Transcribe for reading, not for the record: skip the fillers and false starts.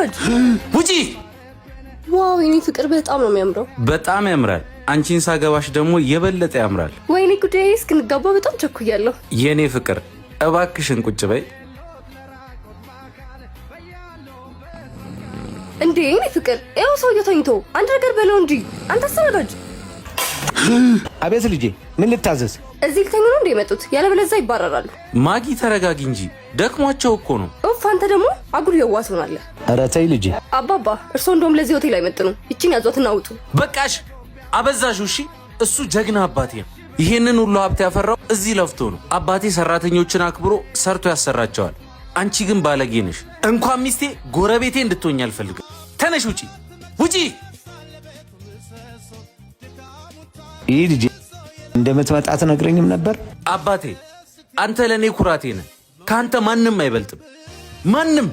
ተዘጋጅ ውጪ ዋው የኔ ፍቅር በጣም ነው የሚያምረው በጣም ያምራል አንቺን ሳገባሽ ደግሞ የበለጠ ያምራል ወይኔ ጉዴ እስክንጋባ በጣም ቸኩያለሁ የኔ ፍቅር እባክሽን ቁጭ በይ እንዴ የኔ ፍቅር ያው ሰውዬው ተኝቶ አንድ ነገር በለው እንጂ አንተ ተዘጋጅ አቤት ልጄ ምን ልታዘዝ እዚህ ልተኙ ነው እንደ የመጡት ያለበለዚያ ይባረራሉ ማጊ ተረጋጊ እንጂ ደክሟቸው እኮ ነው ኡፍ አንተ ደግሞ አጉል የዋስ ሆናለህ ኧረ ተይ ልጄ አባባ እርስዎ እንደውም ለዚህ ሆቴል አይመጥኑ ይቺን ያዟትና ውጡ በቃሽ አበዛሽው እሺ እሱ ጀግና አባቴ ነው ይሄንን ሁሉ ሀብት ያፈራው እዚህ ለፍቶ ነው አባቴ ሰራተኞችን አክብሮ ሰርቶ ያሰራቸዋል አንቺ ግን ባለጌ ነሽ እንኳን ሚስቴ ጎረቤቴ እንድትሆኝ አልፈልግም ተነሽ ውጪ ውጪ ይህ ልጄ እንደምትመጣ ትነግረኝም ነበር አባቴ አንተ ለኔ ኩራቴ ነህ ካንተ ማንንም አይበልጥም ማንንም